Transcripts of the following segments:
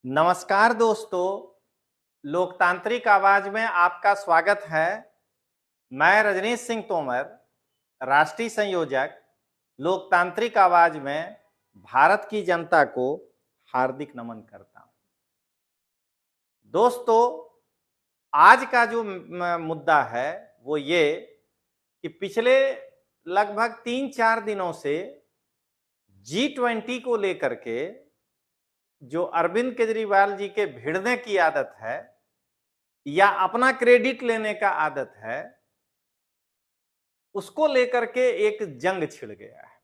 नमस्कार दोस्तों, लोकतांत्रिक आवाज में आपका स्वागत है। मैं रजनीश सिंह तोमर, राष्ट्रीय संयोजक, लोकतांत्रिक आवाज में भारत की जनता को हार्दिक नमन करता हूं। दोस्तों, आज का जो मुद्दा है वो ये कि पिछले लगभग 3-4 दिनों से G20 को लेकर के जो अरविंद केजरीवाल जी के भिड़ने की आदत है या अपना क्रेडिट लेने का आदत है, उसको लेकर के एक जंग छिड़ गया है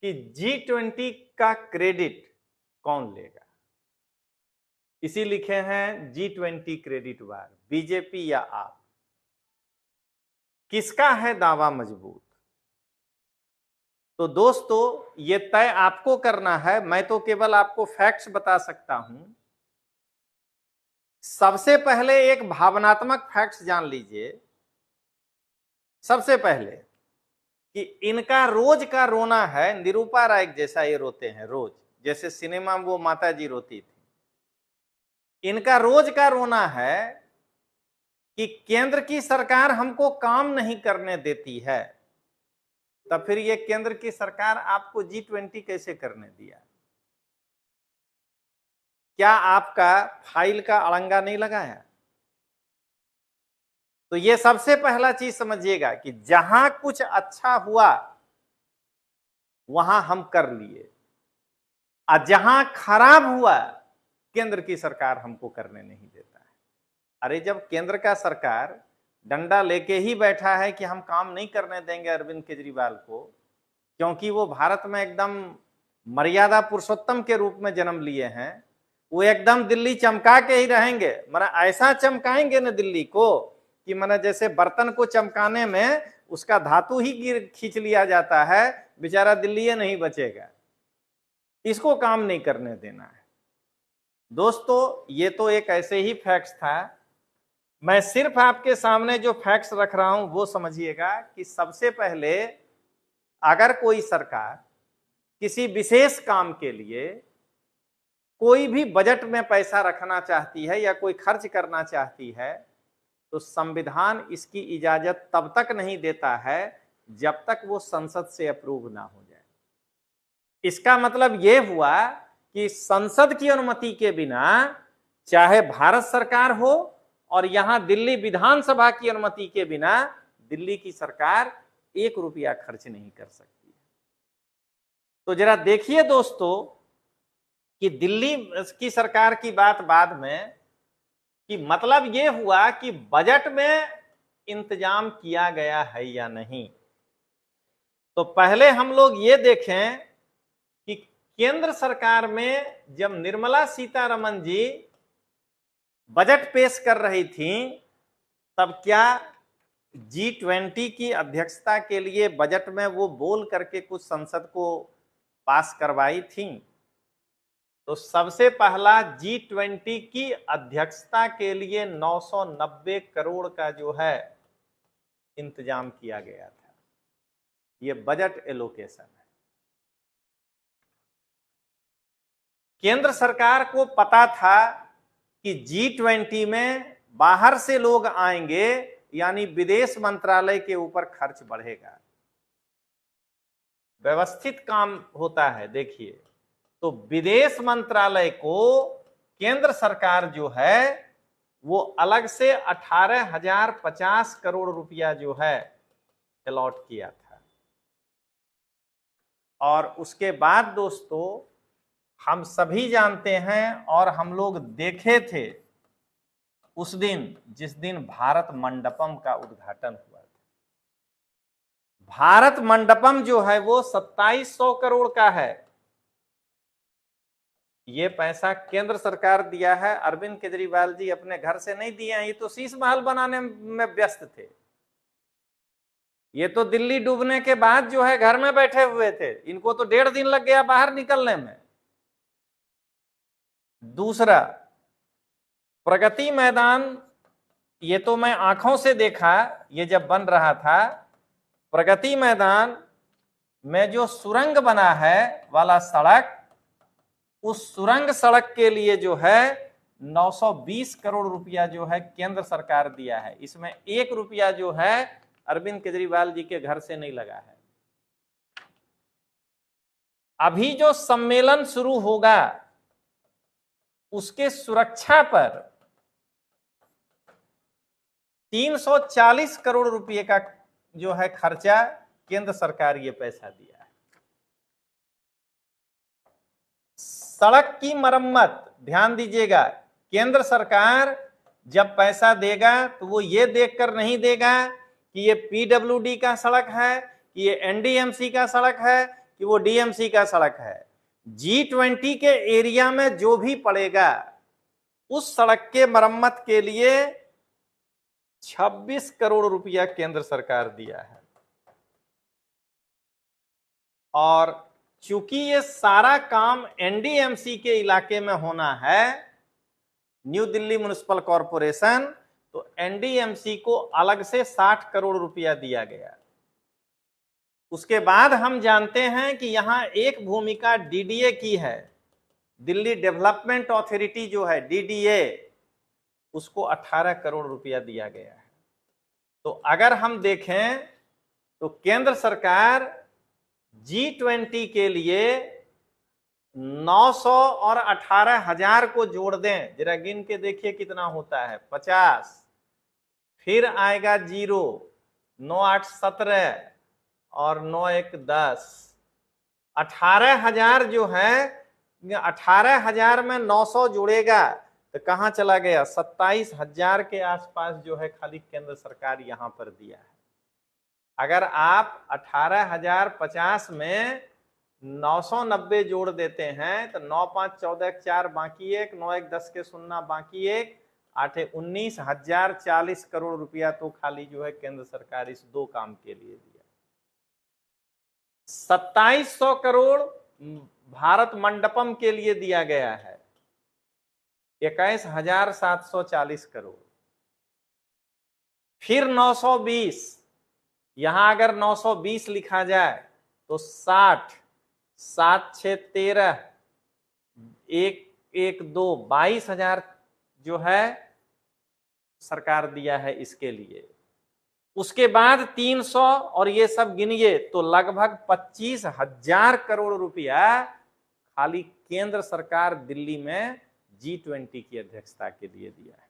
कि G20 का क्रेडिट कौन लेगा। इसी लिखे हैं G20 क्रेडिट वार, बीजेपी या आप, किसका है दावा मजबूत। तो दोस्तों, ये तय आपको करना है, मैं तो केवल आपको फैक्ट्स बता सकता हूं। सबसे पहले एक भावनात्मक फैक्ट्स जान लीजिए। सबसे पहले कि इनका रोज का रोना है, निरूपा राय जैसा ये रोते हैं रोज, जैसे सिनेमा में वो माता जी रोती थी। इनका रोज का रोना है कि केंद्र की सरकार हमको काम नहीं करने देती है। तब फिर ये केंद्र की सरकार आपको G20 कैसे करने दिया? क्या आपका फाइल का अड़ंगा नहीं लगाया? तो ये सबसे पहला चीज समझिएगा कि जहां कुछ अच्छा हुआ वहां हम कर लिए, और जहां खराब हुआ केंद्र की सरकार हमको करने नहीं देता है। अरे जब केंद्र का सरकार डंडा लेके ही बैठा है कि हम काम नहीं करने देंगे अरविंद केजरीवाल को, क्योंकि वो भारत में एकदम मर्यादा पुरुषोत्तम के रूप में जन्म लिए हैं, वो एकदम दिल्ली चमका के ही रहेंगे। मना ऐसा चमकाएंगे ना दिल्ली को कि मना जैसे बर्तन को चमकाने में उसका धातु ही खींच लिया जाता है, बेचारा दिल्ली नहीं बचेगा। इसको काम नहीं करने देना है। दोस्तों, ये तो एक ऐसे ही फैक्ट्स था। मैं सिर्फ आपके सामने जो फैक्ट्स रख रहा हूं वो समझिएगा कि सबसे पहले अगर कोई सरकार किसी विशेष काम के लिए कोई भी बजट में पैसा रखना चाहती है या कोई खर्च करना चाहती है, तो संविधान इसकी इजाजत तब तक नहीं देता है जब तक वो संसद से अप्रूव ना हो जाए। इसका मतलब यह हुआ कि संसद की अनुमति के बिना, चाहे भारत सरकार हो और यहां दिल्ली विधानसभा की अनुमति के बिना, दिल्ली की सरकार 1 रुपया खर्च नहीं कर सकती। तो जरा देखिए दोस्तों कि दिल्ली की सरकार की बात बाद में, कि मतलब यह हुआ कि बजट में इंतजाम किया गया है या नहीं। तो पहले हम लोग ये देखें कि केंद्र सरकार में जब निर्मला सीतारमण जी बजट पेश कर रही थी, तब क्या G20 की अध्यक्षता के लिए बजट में वो बोल करके कुछ संसद को पास करवाई थी? तो सबसे पहला G20 की अध्यक्षता के लिए 990 करोड़ का जो है इंतजाम किया गया था। ये बजट एलोकेशन है। केंद्र सरकार को पता था कि G20 में बाहर से लोग आएंगे, यानी विदेश मंत्रालय के ऊपर खर्च बढ़ेगा। व्यवस्थित काम होता है। देखिए, तो विदेश मंत्रालय को केंद्र सरकार जो है वो अलग से 18,050 करोड़ रुपया जो है अलॉट किया था। और उसके बाद दोस्तों, हम सभी जानते हैं और हम लोग देखे थे उस दिन जिस दिन भारत मंडपम का उद्घाटन हुआ था। भारत मंडपम जो है वो 2700 करोड़ का है। ये पैसा केंद्र सरकार दिया है, अरविंद केजरीवाल जी अपने घर से नहीं दिए हैं। ये तो शीश महल बनाने में व्यस्त थे। ये तो दिल्ली डूबने के बाद जो है घर में बैठे हुए थे। इनको तो 1.5 दिन लग गया बाहर निकलने में। दूसरा, प्रगति मैदान, ये तो मैं आंखों से देखा, ये जब बन रहा था, प्रगति मैदान में जो सुरंग बना है वाला सड़क, उस सुरंग सड़क के लिए जो है 920 करोड़ रुपया जो है केंद्र सरकार दिया है। इसमें 1 रुपया जो है अरविंद केजरीवाल जी के घर से नहीं लगा है। अभी जो सम्मेलन शुरू होगा उसके सुरक्षा पर 340 करोड़ रुपए का जो है खर्चा केंद्र सरकार ये पैसा दिया है। सड़क की मरम्मत, ध्यान दीजिएगा, केंद्र सरकार जब पैसा देगा तो वो ये देखकर नहीं देगा कि ये पीडब्ल्यूडी का सड़क है, कि ये एनडीएमसी का सड़क है, कि वो डीएमसी का सड़क है। G20 के एरिया में जो भी पड़ेगा उस सड़क के मरम्मत के लिए 26 करोड़ रुपया केंद्र सरकार दिया है। और चूंकि ये सारा काम एनडीएमसी के इलाके में होना है, न्यू दिल्ली म्युनिसिपल कॉरपोरेशन, तो एनडीएमसी को अलग से 60 करोड़ रुपया दिया गया। उसके बाद हम जानते हैं कि यहां एक भूमिका डीडीए की है, दिल्ली डेवलपमेंट अथॉरिटी जो है डीडीए, उसको 18 करोड़ रुपया दिया गया है। तो अगर हम देखें तो केंद्र सरकार G20 के लिए 900 और 18,000 को जोड़ दें, जरा गिन के देखिए कितना होता है, 50, फिर आएगा 0, 9 8 17 और 9 1 10, 18,000 जो है, 18,000 में 900 जुड़ेगा तो कहां चला गया, 27,000 के आसपास जो है खाली केंद्र सरकार यहां पर दिया है। अगर आप 18,050 में 990 जोड़ देते हैं तो 9 5 14 4 बाकी 1, 9 1 10 के 0 बाकी 1, 8 19 1040 करोड़ रुपया तो खाली जो है केंद्र सरकार इस दो काम के लिए दिया। 2700 करोड़ भारत मंडपम के लिए दिया गया है, 21,740 करोड़। फिर 920, यहां अगर 920 लिखा जाए तो 60, 7 6 13, 1 1 2, 22,000 जो है सरकार दिया है इसके लिए। उसके बाद 300 और ये सब गिनिए तो लगभग 25,000 करोड़ रुपया खाली केंद्र सरकार दिल्ली में G20 की अध्यक्षता के लिए दिया है।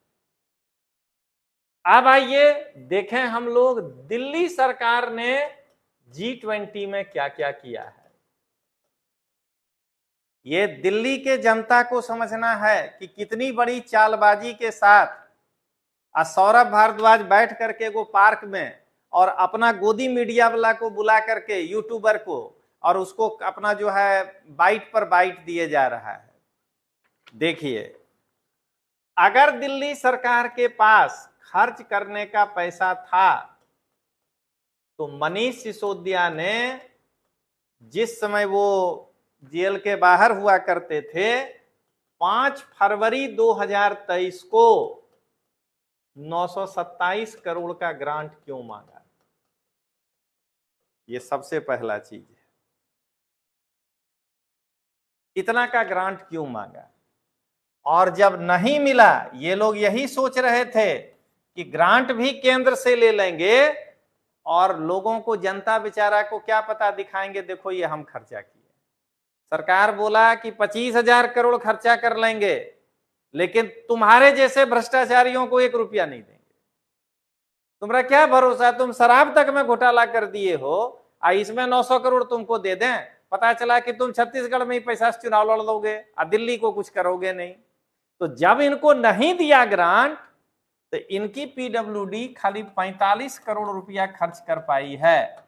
अब आइए देखें हम लोग दिल्ली सरकार ने G20 में क्या क्या किया है। ये दिल्ली के जनता को समझना है कि कितनी बड़ी चालबाजी के साथ सौरभ भारद्वाज बैठ करके वो पार्क में और अपना गोदी मीडिया वाला को बुला करके, यूट्यूबर को, और उसको अपना जो है बाइट पर बाइट दिए जा रहा है। देखिए, अगर दिल्ली सरकार के पास खर्च करने का पैसा था तो मनीष सिसोदिया ने जिस समय वो जेल के बाहर हुआ करते थे 5 फरवरी 2023 को 927 करोड़ का ग्रांट क्यों मांगा? ये सबसे पहला चीज है, इतना का ग्रांट क्यों मांगा? और जब नहीं मिला, ये लोग यही सोच रहे थे कि ग्रांट भी केंद्र से ले लेंगे और लोगों को, जनता बेचारा को क्या पता दिखाएंगे, देखो ये हम खर्चा किए। सरकार बोला कि 25,000 करोड़ खर्चा कर लेंगे, लेकिन तुम्हारे जैसे भ्रष्टाचारियों को 1 रुपया नहीं देंगे। तुम्हारा क्या भरोसा, तुम शराब तक में घोटाला कर दिए हो, इसमें 900 करोड़ तुमको दे दें, पता चला कि तुम छत्तीसगढ़ में ही पैसा से चुनाव लड़ लोगे और दिल्ली को कुछ करोगे नहीं। तो जब इनको नहीं दिया ग्रांट तो इनकी पीडब्ल्यूडी खाली 45 करोड़ रुपया खर्च कर पाई है,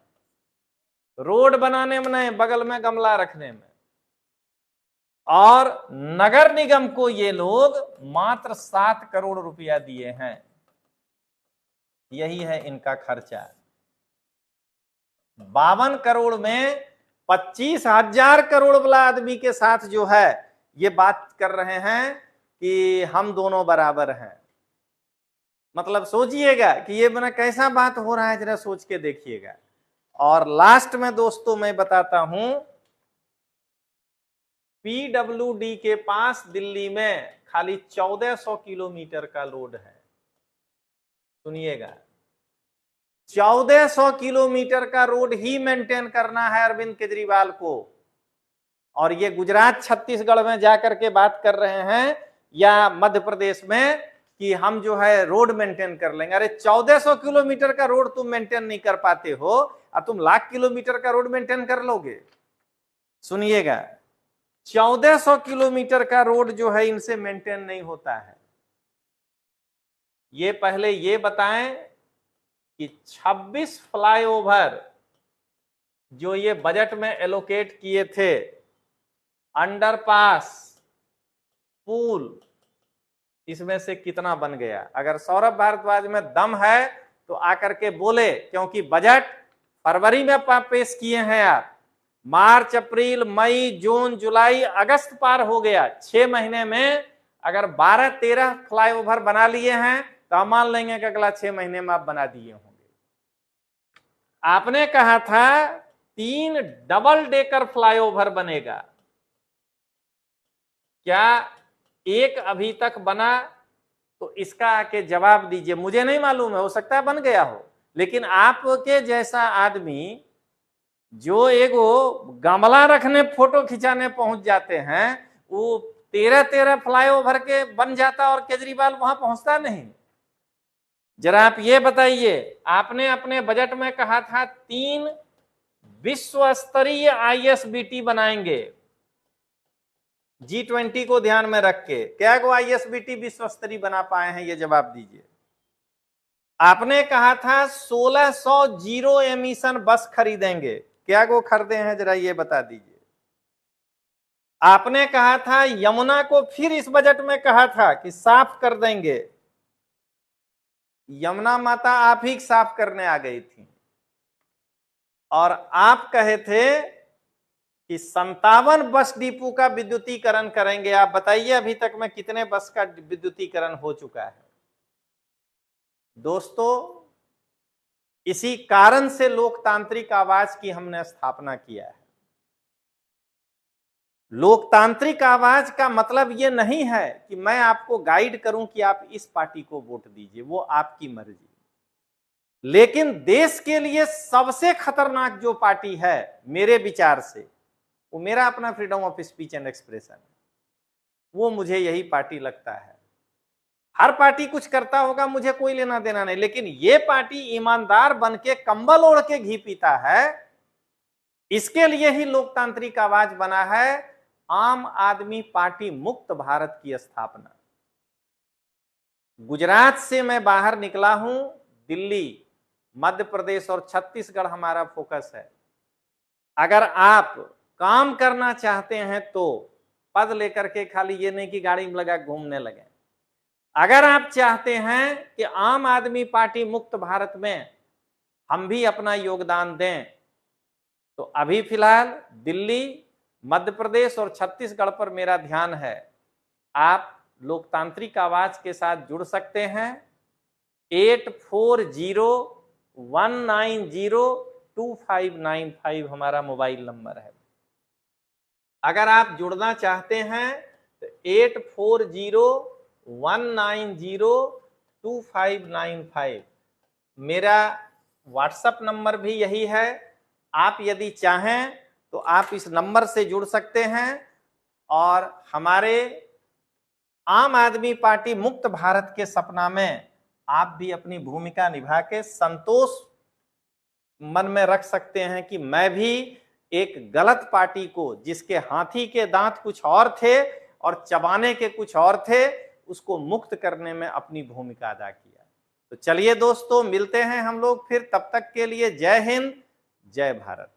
रोड बनाने में नहीं, बगल में गमला रखने में। और नगर निगम को ये लोग मात्र 7 करोड़ रुपया दिए हैं, यही है इनका खर्चा। 52 करोड़ में 25,000 करोड़ वाला आदमी के साथ जो है ये बात कर रहे हैं कि हम दोनों बराबर हैं। मतलब सोचिएगा कि ये बना कैसा बात हो रहा है, जरा सोच के देखिएगा। और लास्ट में दोस्तों मैं बताता हूं पीडब्ल्यूडी के पास दिल्ली में खाली 1400 किलोमीटर का रोड है। सुनिएगा, 1400 किलोमीटर का रोड ही मेंटेन करना है अरविंद केजरीवाल को। और ये गुजरात छत्तीसगढ़ में जाकर के बात कर रहे हैं या मध्य प्रदेश में कि हम जो है रोड मेंटेन कर लेंगे। अरे 1400 किलोमीटर का रोड तुम मेंटेन नहीं कर पाते हो और तुम लाख किलोमीटर का रोड मेंटेन कर लोगे? सुनिएगा, 1400 किलोमीटर का रोड जो है इनसे मेंटेन नहीं होता है। ये पहले ये बताएं कि 26 फ्लाईओवर जो ये बजट में एलोकेट किए थे, अंडरपास, पुल, इसमें से कितना बन गया? अगर सौरभ भारद्वाज में दम है तो आकर के बोले, क्योंकि बजट फरवरी में पेश किए हैं आप, मार्च, अप्रैल, मई, जून, जुलाई, अगस्त पार हो गया। 6 महीने में अगर 12-13 फ्लाईओवर बना लिए हैं तो हम मान लेंगे कि अगला 6 महीने में आप बना दिए होंगे। आपने कहा था 3 डबल डेकर फ्लाईओवर बनेगा, क्या एक अभी तक बना? तो इसका आके जवाब दीजिए। मुझे नहीं मालूम है, हो सकता है बन गया हो, लेकिन आपके जैसा आदमी जो एगो गमला रखने फोटो खिंचाने पहुंच जाते हैं, वो 13-13 फ्लाईओवर के बन जाता और केजरीवाल वहां पहुंचता नहीं। जरा आप ये बताइए, आपने अपने बजट में कहा था 3 विश्व स्तरीय आईएसबीटी बनाएंगे G20 को ध्यान में रख के। क्या को आईएसबीटी विश्व स्तरीय बना पाए हैं, ये जवाब दीजिए। आपने कहा था 1600 जीरो एमिशन बस खरीदेंगे, क्या को खरीदे हैं, जरा ये बता दीजिए। आपने कहा था यमुना को फिर इस बजट में कहा था कि साफ कर देंगे। यमुना माता आप ही साफ करने आ गई थी और आप कहे थे कि 57 बस डिपो का विद्युतीकरण करेंगे। आप बताइए अभी तक में कितने बस का विद्युतीकरण हो चुका है? दोस्तों, इसी कारण से लोकतांत्रिक आवाज की हमने स्थापना किया है। लोकतांत्रिक आवाज का मतलब यह नहीं है कि मैं आपको गाइड करूं कि आप इस पार्टी को वोट दीजिए, वो आपकी मर्जी। लेकिन देश के लिए सबसे खतरनाक जो पार्टी है मेरे विचार से, वो मेरा अपना freedom of speech and expression, वो मुझे यही पार्टी लगता है। हर पार्टी कुछ करता होगा, मुझे कोई लेना देना नहीं, लेकिन ये पार्टी ईमानदार बन के कंबल ओढ़ के घी पीता है। इसके लिए ही लोकतांत्रिक आवाज बना है, आम आदमी पार्टी मुक्त भारत की स्थापना। गुजरात से मैं बाहर निकला हूं, दिल्ली, मध्य प्रदेश और छत्तीसगढ़ हमारा फोकस है। अगर आप काम करना चाहते हैं तो पद लेकर के खाली ये नहीं कि गाड़ी में लगा घूमने लगे। अगर आप चाहते हैं कि आम आदमी पार्टी मुक्त भारत में हम भी अपना योगदान दें, तो अभी फिलहाल दिल्ली, मध्य प्रदेश और छत्तीसगढ़ पर मेरा ध्यान है। आप लोकतांत्रिक आवाज के साथ जुड़ सकते हैं। 8401902595 हमारा मोबाइल नंबर है। अगर आप जुड़ना चाहते हैं तो 8401902595 मेरा व्हाट्सएप नंबर भी यही है। आप यदि चाहें तो आप इस नंबर से जुड़ सकते हैं और हमारे आम आदमी पार्टी मुक्त भारत के सपना में आप भी अपनी भूमिका निभा के संतोष मन में रख सकते हैं कि मैं भी एक गलत पार्टी को, जिसके हाथी के दांत कुछ और थे और चबाने के कुछ और थे, उसको मुक्त करने में अपनी भूमिका अदा किया। तो चलिए दोस्तों, मिलते हैं हम लोग फिर। तब तक के लिए जय हिंद, जय भारत।